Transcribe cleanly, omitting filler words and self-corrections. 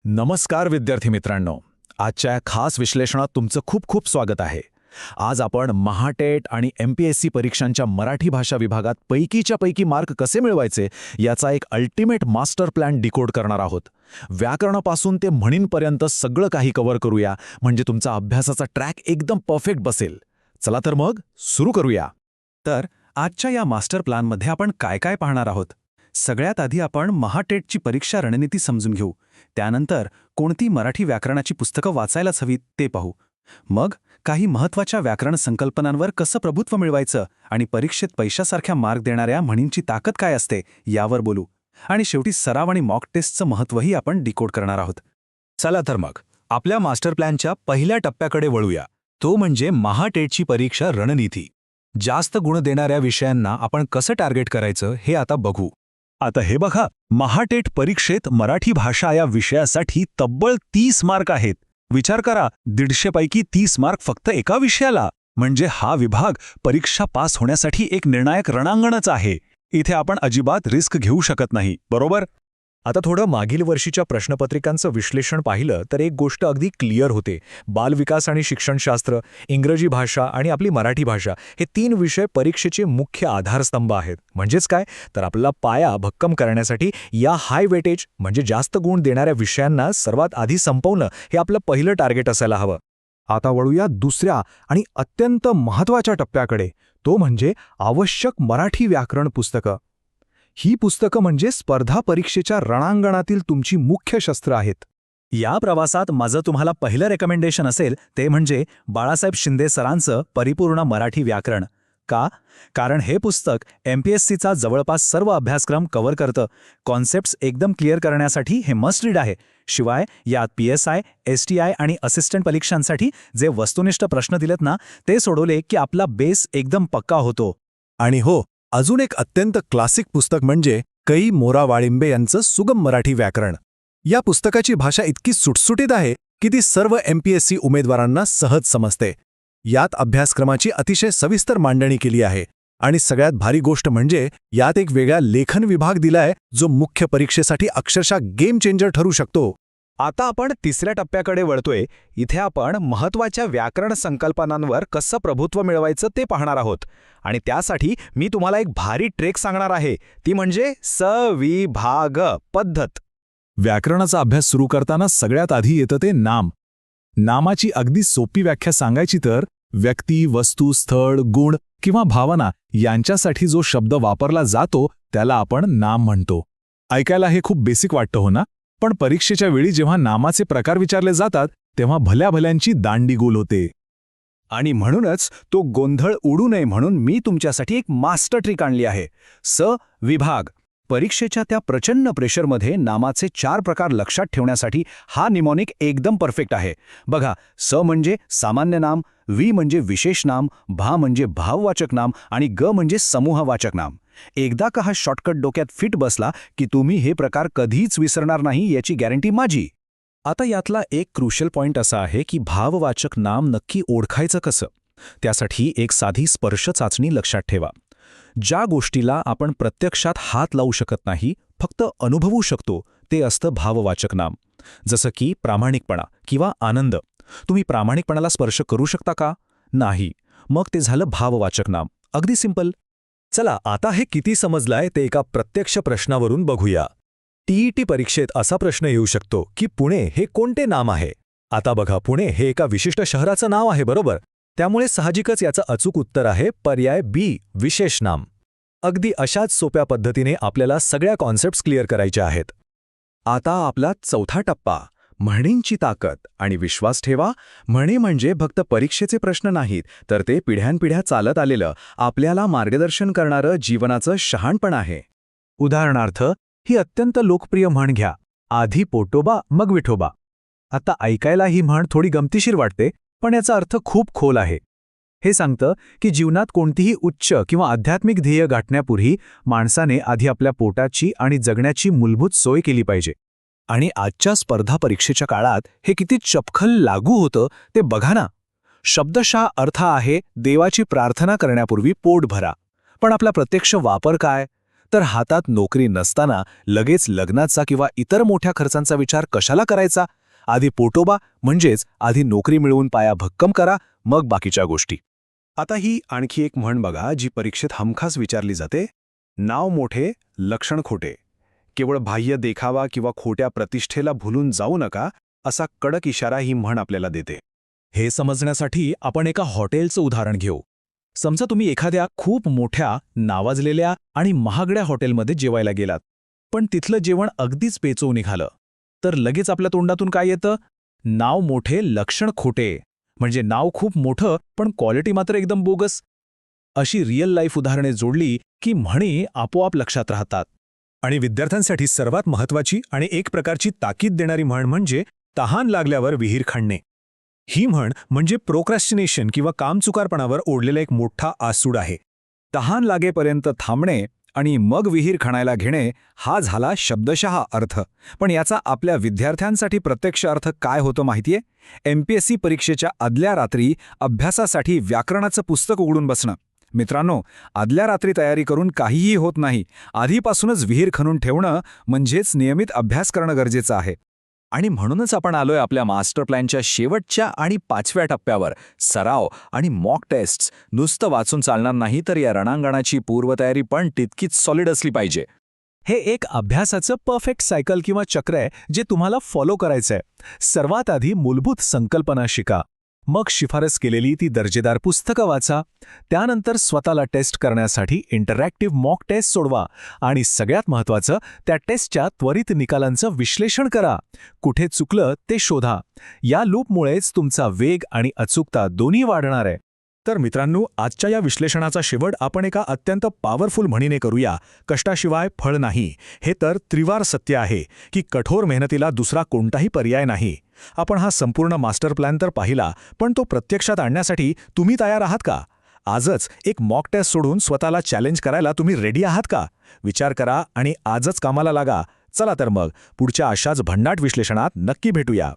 नमस्कार विद्यार्थी मित्रांनो, आजच्या या खास विश्लेषणात तुमचं खूप खूप स्वागत आहे. आज आपण महाटेट आणि MPSC परीक्षांच्या मराठी भाषा विभागात पैकीच्या पैकी मार्क कसे मिळवायचे याचा एक अल्टिमेट मास्टर प्लॅन डिकोड करणार आहोत. व्याकरणापासून ते म्हणींपर्यंत सगळं काही कव्हर करूया, म्हणजे तुमचा अभ्यासाचा ट्रॅक एकदम परफेक्ट बसेल. चला तर मग सुरू करूया. तर आजच्या या मास्टर प्लॅनमध्ये आपण काय काय पाहणार आहोत. सगळ्यात आधी आपण महाटेटची परीक्षा रणनीती समजून घेऊ. त्यानंतर कोणती मराठी व्याकरणाची पुस्तकं वाचायलाच हवीत ते पाहू. मग काही महत्त्वाच्या व्याकरण संकल्पनांवर कसं प्रभुत्व मिळवायचं आणि परीक्षेत पैशासारख्या मार्क देणाऱ्या म्हणींची ताकद काय असते यावर बोलू. आणि शेवटी सराव आणि मॉक टेस्टचं महत्त्वही आपण डिकोड करणार आहोत. चला तर मग आपल्या मास्टर प्लॅनच्या पहिल्या टप्प्याकडे वळूया. तो म्हणजे महाटेटची परीक्षा रणनीती. जास्त गुण देणाऱ्या विषयांना आपण कसं टार्गेट करायचं हे आता बघू. आता हे बघा, महाटेट परीक्षेत मराठी भाषा या विषयासाठी तब्बल 30 मार्क आहेत. विचार करा, 150 पैकी 30 मार्क फक्त एका विषयाला. म्हणजे हा विभाग परीक्षा पास होण्यासाठी एक निर्णायक रणांगणच आहे. इथे आपण अजिबात रिस्क घेऊ शकत नाही, बरोबर? आता थोडं मागील वर्षीच्या प्रश्नपत्रिकांचं विश्लेषण पाहिलं तर एक गोष्ट अगदी क्लिअर होते. बालविकास आणि शिक्षणशास्त्र, इंग्रजी भाषा आणि आपली मराठी भाषा हे 3 विषय परीक्षेचे मुख्य आधारस्तंभ आहेत. म्हणजेच काय, तर आपला पाया भक्कम करण्यासाठी या हाय वेटेज म्हणजे जास्त गुण देणाऱ्या विषयांना सर्वात आधी संपवणं हे आपलं पहिलं टार्गेट असायला हवं. आता वळूया दुसऱ्या आणि अत्यंत महत्त्वाच्या टप्प्याकडे, तो म्हणजे आवश्यक मराठी व्याकरण पुस्तकं. ही पुस्तकं म्हणजे स्पर्धा परीक्षेच्या रणांगणातील तुमची मुख्य शस्त्र आहेत. या प्रवासात माझं तुम्हाला पहिलं रेकमेंडेशन असेल ते म्हणजे बाळासाहेब शिंदे सरांचं परिपूर्ण मराठी व्याकरण. का? कारण हे पुस्तक MPSCचा जवळपास सर्व अभ्यासक्रम कव्हर करतं. कॉन्सेप्ट्स एकदम क्लिअर करण्यासाठी हे मस्ट रीड आहे. शिवाय यात PSI, STI आणि असिस्टंट परीक्षांसाठी जे वस्तुनिष्ठ प्रश्न दिलेत ना, ते सोडवले की आपला बेस एकदम पक्का होतो. आणि हो, अजून एक अत्यंत क्लासिक पुस्तक म्हणजे कै मोरा वाळिंबे यांचं सुगम मराठी व्याकरण. या पुस्तकाची भाषा इतकी सुटसुटीत आहे की ती सर्व MPSC उमेदवारांना सहज समजते. यात अभ्यासक्रमाची अतिशय सविस्तर मांडणी केली आहे. आणि सगळ्यात भारी गोष्ट म्हणजे यात एक वेगळा लेखन विभाग दिलाय जो मुख्य परीक्षेसाठी अक्षरशः गेम चेंजर ठरू शकतो. आता आपण तिसऱ्या टप्प्याकडे वळतोय. इथे आपण महत्त्वाच्या व्याकरण संकल्पनांवर कसं प्रभुत्व मिळवायचं ते पाहणार आहोत. आणि त्यासाठी मी तुम्हाला एक भारी ट्रेक सांगणार आहे, ती म्हणजे सविभाग पद्धत. व्याकरणाचा अभ्यास सुरू करताना सगळ्यात आधी येतं ते नाम. नामाची अगदी सोपी व्याख्या सांगायची तर व्यक्ती, वस्तू, स्थळ, गुण किंवा भावना यांच्यासाठी जो शब्द वापरला जातो त्याला आपण नाम म्हणतो. ऐकायला हे खूप बेसिक वाटतं, हो ना? पण परीक्षेच्या वेळी जेव्हा नामाचे प्रकार विचारले जातात तेव्हा भल्या भल्यांची दांडी गोल होते. आणि म्हणूनच तो गोंधळ उडू नये म्हणून मी तुमच्यासाठी एक मास्टर ट्रिक आणली आहे. विभाग. परीक्षेच्या त्या प्रचंड प्रेशरमध्ये नामाचे 4 प्रकार लक्षात ठेवण्यासाठी हा निमॉनिक एकदम परफेक्ट आहे. बघा, म्हणजे सामान्य नाम, वी म्हणजे विशेष नाम, भा म्हणजे भाववाचक नाम आणि ग म्हणजे समूहवाचक नाम. एकदा का हा शॉर्टकट डोक्यात फिट बसला की तुम्ही हे प्रकार कधीच विसरणार नाही याची गॅरंटी माझी. आता यातला एक क्रुशियल पॉइंट असा आहे की भाववाचक नाम नक्की ओळखायचं कसं. त्यासाठी एक साधी स्पर्श चाचणी लक्षात ठेवा. ज्या गोष्टीला आपण प्रत्यक्षात हात लावू शकत नाही, फक्त अनुभवू शकतो, ते असतं भाववाचक नाम. जसं की प्रामाणिकपणा किंवा आनंद. तुम्ही प्रामाणिकपणाला स्पर्श करू शकता का? नाही. मग ते झालं भाववाचक नाम. अगदी सिंपल. चला, आता हे किती समजलाय ते एका प्रत्यक्ष प्रश्नावरून बघूया. TET परीक्षेत असा प्रश्न येऊ शकतो की पुणे हे कोणते नाम आहे? आता बघा, पुणे हे एका विशिष्ट शहराचं नाव आहे, बरोबर? त्यामुळे साहजिकच याचं अचूक उत्तर आहे पर्याय B, विशेष नाम. अगदी अशाच सोप्या पद्धतीने आपल्याला सगळ्या कॉन्सेप्ट्स क्लिअर करायच्या आहेत. आता आपला चौथा टप्पा, म्हणींची ताकद आणि विश्वास ठेवा. म्हणे म्हणजे फक्त परीक्षेचे प्रश्न नाहीत, तर ते पिढ्यानपिढ्या चालत आलेलं, आपल्याला मार्गदर्शन करणारं जीवनाचं शहाणपण आहे. उदाहरणार्थ, ही अत्यंत लोकप्रिय म्हण घ्या, आधी पोटोबा मग विठोबा. आता ऐकायला ही म्हण थोडी गमतीशीर वाटते, पण याचा अर्थ खूप खोल आहे. हे सांगतं की जीवनात कोणतीही उच्च किंवा आध्यात्मिक ध्येय गाठण्यापूर्वी माणसाने आधी आपल्या पोटाची आणि जगण्याची मूलभूत सोय केली पाहिजे. आणि आजच्या स्पर्धा परीक्षेच्या काळात हे किती चपखल लागू होतं ते बघा ना. शब्दशः अर्थ आहे देवाची प्रार्थना करण्यापूर्वी पोट भरा. पण आपला प्रत्यक्ष वापर काय? तर हातात नोकरी नसताना लगेच लग्नाचा किंवा इतर मोठ्या खर्चांचा विचार कशाला करायचा? आधी पोटोबा म्हणजेच आधी नोकरी मिळवून पाया भक्कम करा, मग बाकीच्या गोष्टी. आता ही आणखी एक म्हण बघा जी परीक्षेत हमखास विचारली जाते. नाव मोठे, लक्षण खोटे. केवळ बाह्य देखावा किंवा खोट्या प्रतिष्ठेला भुलून जाऊ नका, असा कडक इशारा ही म्हण आपल्याला देते. हे समजण्यासाठी आपण एका हॉटेलचं उदाहरण घेऊ. समजा तुम्ही एखाद्या खूप मोठ्या, नावाजलेल्या आणि महागड्या हॉटेलमध्ये जेवायला गेलात. पण तिथलं जेवण अगदीच पेचवून निघालं. तर लगेच आपल्या तोंडातून काय येतं? नाव मोठे, लक्षण खोटे. म्हणजे नाव खूप मोठं, पण क्वालिटी मात्र एकदम बोगस. अशी रिअल लाईफ उदाहरणे जोडली की म्हणी आपोआप लक्षात राहतात. आणि विद्यार्थ्यांसाठी सर्वात महत्त्वाची आणि एक प्रकारची ताकीद देणारी म्हण म्हणजे तहान लागल्यावर विहीर खणणे. ही म्हण म्हणजे प्रोक्रॅस्टिनेशन किंवा कामचुकारपणावर ओढलेला एक मोठा आसूड आहे. तहान लागेपर्यंत थांबणे आणि मग विहीर खणायला घेणे हा झाला शब्दशः अर्थ. पण याचा आपल्या विद्यार्थ्यांसाठी प्रत्यक्ष अर्थ काय होतो माहितीये? MPSC परीक्षेच्या आदल्या रात्री अभ्यासासाठी व्याकरणाचं पुस्तक उघडून बसणं. मित्रांनो, आदल्या रात्री तयारी करून काहीही होत नाही. आधीपासूनच विहीर खणून ठेवणं म्हणजेच नियमित अभ्यास करणं गरजेचं आहे. आणि म्हणूनच आपण आलोय आपल्या मास्टर प्लॅनच्या शेवटच्या आणि 5व्या टप्प्यावर, सराव आणि मॉक टेस्ट्स. नुसतं वाचून चालणार नाही, तर या रणांगणाची पूर्वतयारी पण तितकीच सॉलिड असली पाहिजे. हे एक अभ्यासाचं परफेक्ट सायकल किंवा चक्र आहे जे तुम्हाला फॉलो करायचंय. सर्वात आधी मूलभूत संकल्पना शिका. मग शिफारस केलेली ती दर्जेदार पुस्तकं वाचा. त्यानंतर स्वतःला टेस्ट करण्यासाठी इंटरॅक्टिव्ह मॉक टेस्ट सोडवा. आणि सगळ्यात महत्त्वाचं, त्या टेस्टच्या त्वरित निकालांचं विश्लेषण करा. कुठे चुकलं ते शोधा. या लूपमुळेच तुमचा वेग आणि अचूकता दोन्ही वाढणार आहे. तर मित्रांनो, आजच्या या विश्लेषणाचा शेवट आपण एका अत्यंत पॉवरफुल म्हणीने करूया. कष्टाशिवाय फळ नाही. हे तर त्रिवार सत्य आहे की कठोर मेहनतीला दुसरा कोणताही पर्याय नाही. आपण हा संपूर्ण मास्टर प्लॅन तर पाहिला, पण तो प्रत्यक्षात आणण्यासाठी तुम्ही तयार आहात का? आजच एक मॉक टेस्ट सोडून स्वतःला चॅलेंज करायला तुम्ही रेडी आहात का? विचार करा आणि आजच कामाला लागा. चला तर मग पुढच्या अशाच भन्नाट विश्लेषणात नक्की भेटूया.